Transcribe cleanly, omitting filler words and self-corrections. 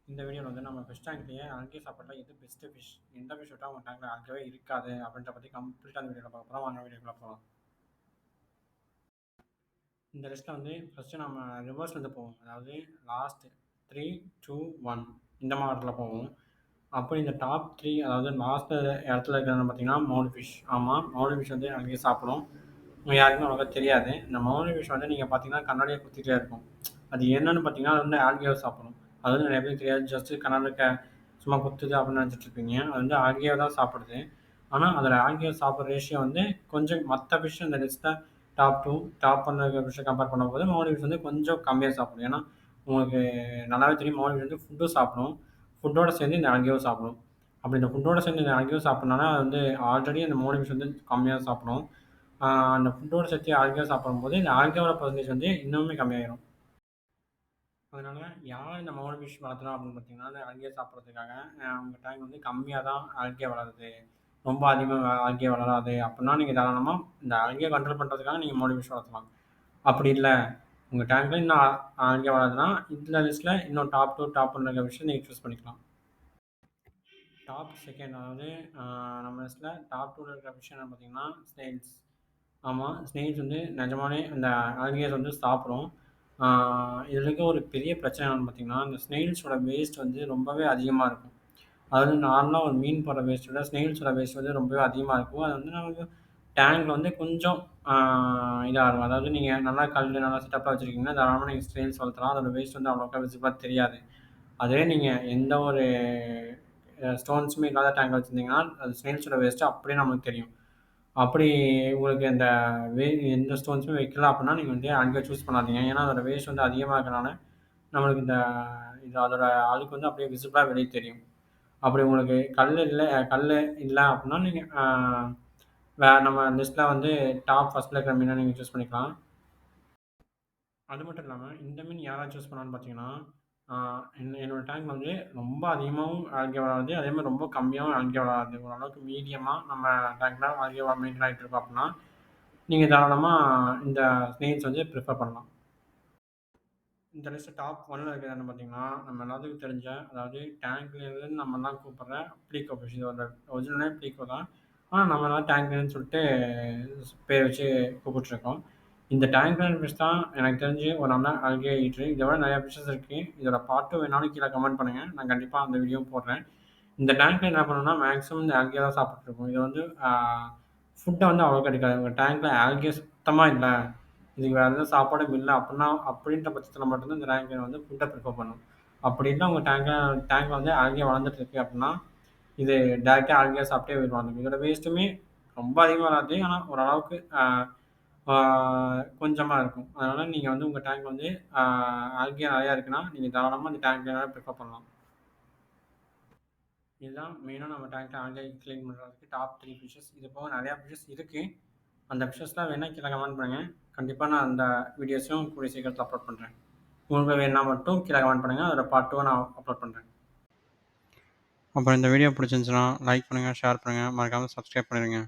இந்த வீடியோவில் வந்து நம்ம ஃபிஷ் டேங்க்லேயே அங்கேயே சாப்பிட்ல எது பெஸ்ட்டு ஃபிஷ், எந்த ஃபிஷ் விட்டால் உங்கள் டேங்கில் அங்கவே இருக்காது அப்படின்ற பற்றி கம்ப்ளீட்டாக அந்த வீடியோவில் பார்க்க போகிறோம். வாங்க வீடியோக்குள்ள போகலாம். இந்த லிஸ்ட்டில் வந்து ஃபஸ்ட்டு நம்ம ரிவர்ஸ்லேருந்து போவோம். அதாவது லாஸ்ட் 3, 2, 1 இந்த மாடலில் போவோம். அப்போ இந்த டாப் 3 அதாவது லாஸ்ட் இடத்துல இருக்கிறது பார்த்தீங்கன்னா மௌலி ஃபிஷ். ஆமாம், மௌலி ஃபிஷ் வந்து அங்கேயே சாப்பிடும். உங்கள் யாருக்குமே அவ்வளோக்கா தெரியாது. இந்த மௌலி ஃபிஷ் வந்து நீங்கள் பார்த்தீங்கன்னா கண்ணாடியை குத்திட்டே இருக்கும். அது என்னன்னு பார்த்தீங்கன்னா அது வந்து ஆல்கேவை சாப்பிடும். அது வந்து நிறைய பேருக்கு தெரியாது. ஜஸ்ட்டு கண்ணாடிக்க சும்மா குத்துது அப்படின்னு நினச்சிட்டு இருப்பீங்க. அது வந்து ஆல்கேவை தான் சாப்பிடுது. ஆனால் அதில் ஆல்கேவை சாப்பிட்ற ரேஷியோ வந்து கொஞ்சம் மற்ற ஃபிஷ் இந்த லிஸ்ட்டில் டாப் 2 டாப் பண்ண ஃபிஷ்ஷை கம்பேர் பண்ணும்போது மௌலி ஃபிஷ் வந்து கொஞ்சம் கம்மியாக சாப்பிடும். ஏன்னா உங்களுக்கு நல்லாவே தெரியும் மௌலி ஃபிஷ் வந்து ஃபுட்டும் சாப்பிடும். ஃபுட்டோட சேர்ந்து இந்த ஆல்கேவும் சாப்பிடும். அப்படி இந்த ஃபுட்டோட சேர்ந்து இந்த ஆல்கேவும் சாப்பிட்றனால அது வந்து ஆல்ரெடி அந்த மௌலி ஃபிஷ் வந்து கம்மியாக சாப்பிடும். அந்த ஃபுட்டோட சேர்த்து ஆல்கேவை சாப்பிடும்போது இந்த ஆல்கேவோட பர்சன்டேஜ் வந்து இன்னுமே கம்மியாயிரும். அதனால யார் இந்த மௌலி ஃபிஷ் வளர்த்துறோம் அப்படின்னு பார்த்தீங்கன்னா, அந்த ஆல்கே சாப்பிட்றதுக்காக உங்கள் டேங்க் வந்து கம்மியாக தான் ஆல்கே வளருது. ரொம்ப அதிகமாக ஆல்கே வளராது அப்படின்னா நீங்கள் தாராளமாக இந்த ஆல்கே கண்ட்ரோல் பண்ணுறதுக்காக நீங்கள் மௌலி ஃபிஷ் வளர்த்தலாம். அப்படி இல்லை உங்கள் டேங்க்கில் இன்னும் ஆல்கே வளருதுன்னா இந்த லிஸ்ட்டில் இன்னும் டாப் 2 டாப் 1 இருக்கிற விஷயம் நீங்கள் சூஸ் பண்ணிக்கலாம். டாப் செகண்ட் அதாவது நம்ம லிஸ்ட்டில் டாப் 2ல இருக்கிற விஷயம் என்ன பார்த்தீங்கன்னா ஸ்னெயில்ஸ். ஆமாம், ஸ்னெயில்ஸ் வந்து நிஜமாலே அந்த ஆல்கேஸ் வந்து சாப்பிடும். இதில் இருக்க ஒரு பெரிய பிரச்சனை என்னன்னு பார்த்தீங்கன்னா, இந்த ஸ்னெயில்ஸோட வேஸ்ட் வந்து ரொம்பவே அதிகமாக இருக்கும். அதாவது நார்மலாக ஒரு மீன் போடுற வேஸ்ட்டை விட ஸ்னெயில்ஸோட வேஸ்ட் வந்து ரொம்பவே அதிகமாக இருக்கும். அது வந்து நமக்கு டேங்க்கில் வந்து கொஞ்சம் இதாக இருக்கும். அதாவது நீங்கள் நல்லா நல்லா செட்டப்பாக வச்சுருக்கீங்கன்னா தாராளமாக நீங்கள் ஸ்னெயில்ஸ் வளர்த்தலாம். அதோட வேஸ்ட் வந்து அவ்வளோக்கா விசிபிளாக தெரியாது. அதே நீங்கள் எந்த ஒரு ஸ்டோன்ஸுமே இல்லாத டேங்க் வச்சுருந்தீங்கன்னா அது ஸ்னெயில்ஸோட வேஸ்ட்டு அப்படியே நமக்கு தெரியும். அப்படி உங்களுக்கு இந்த வே எந்த ஸ்டோன்ஸுமே வைக்கல அப்படின்னா நீங்கள் வந்து அங்கே சூஸ் பண்ணாதீங்க. ஏன்னா அதோட வேஸ்ட் வந்து அதிகமாக இருக்கனால நம்மளுக்கு இது அதோட அழுக்கு வந்து அப்படியே விசிபிளாக வெளியே தெரியும். அப்படி உங்களுக்கு கல் இல்லை அப்படின்னா நீங்கள் நம்ம லிஸ்ட்டில் வந்து டாப் ஃபஸ்ட்டில் இருக்கிற மீனை நீங்கள் சூஸ் பண்ணிக்கலாம். அது மட்டும் இல்லாமல் இந்த மீன் யாராவது சூஸ் பண்ணான்னு பார்த்தீங்கன்னா, என்னோட டேங்க்ல வந்து ரொம்ப அதிகமாகவும் ஆல்கே வளராது. அதே மாதிரி ரொம்ப கம்மியாகவும் ஆல்கே வளராது. ஓரளவுக்கு மீடியமாக நம்ம டேங்க்ல ஆல்கே மெயின்டைன் ஆகிட்டு இருக்கோம் அப்படின்னா, நீங்கள் தாராளமாக இந்த ஸ்னெயில்ஸ் வந்து ப்ரிஃபர் பண்ணலாம். இந்த லிஸ்ட்டு டாப் 1ல இருக்கிறது என்ன பார்த்தீங்கன்னா, நம்ம எல்லாத்துக்கும் தெரிஞ்ச அதாவது டேங்க்லேருந்து நம்மலாம் கூப்பிடுற ப்ளீகோ ஃபிஷ். இதோட ஒரிஜினலே ப்ளீகோ தான். ஆனால் நம்மலாம் டேங்க்லேன்னு சொல்லிட்டு பேர் வச்சு கூப்பிட்டுருக்கோம். இந்த டேங்க்லேண்ட் ஃபிஷ் தான் எனக்கு தெரிஞ்சு ஒரு நல்ல அல்கே ஈட்ரு. இதை விட நிறையா ஃபிஷ்ஷஸ் இருக்குது. இதோட பார்ட் 2 வேணாலும் கீழே கமெண்ட் பண்ணுங்கள். நான் கண்டிப்பாக அந்த வீடியோ போடுறேன். இந்த டேங்க்ல என்ன பண்ணுன்னா மேக்ஸிமம் இந்த ஆல்கே தான் சாப்பிட்டுருக்கும். இது வந்து ஃபுட்டை வந்து அவ்வளோக்கா எடுக்காது. உங்கள் டேங்க்ல ஆல்கே சுத்தமாக இல்லை, இதுக்கு வேறு எதுவும் சாப்பாடும் இல்லை அப்படின்னா அப்படின்ற பட்சத்தில் மட்டும்தான் இந்த டேங்க்ல வந்து ஃபுட்டை ப்ரிஃபர் பண்ணும். அப்படி இல்லை உங்கள் டேங்க்ல வந்து ஆல்கே வளர்ந்துட்டு இருக்கு அப்படின்னா இது டேரெக்டாக ஆல்கே சாப்பிட்டே போயிடுவாங்க. இதோட வேஸ்ட்டுமே ரொம்ப அதிகமாக வராது. ஆனால் ஓரளவுக்கு கொஞ்சமாக இருக்கும். அதனால் நீங்கள் வந்து உங்கள் டேங்க் வந்து ஆல்கே நிறையா இருக்குன்னா நீங்கள் தாராளமாக அந்த டேங்க்ல ப்ரிஃபர் பண்ணலாம். இதுதான் மெயினாக நம்ம டேங்க்ல ஆல்கே கிளீன் பண்ணுறதுக்கு டாப் 3 ஃபிஷஸ். இது போக நிறையா ஃபிஷஸ் இருக்குது. அந்த ஃபிஷஸ்லாம் வேணா கீழே கமெண்ட் பண்ணுங்கள். கண்டிப்பாக நான் அந்த வீடியோஸும் கூடிய சீக்கிரத்தில் அப்லோட் பண்ணுறேன். உங்களுக்கு வேணுனா மட்டும் கீழே கமெண்ட் பண்ணுங்கள். அதோட பார்ட் 2 நான் அப்லோட் பண்ணுறேன். அப்புறம் இந்த வீடியோ பிடிச்சிருந்துச்சுன்னா லைக் பண்ணுங்கள், ஷேர் பண்ணுங்கள், மறக்காமல் சப்ஸ்கிரைப் பண்ணிடுங்க.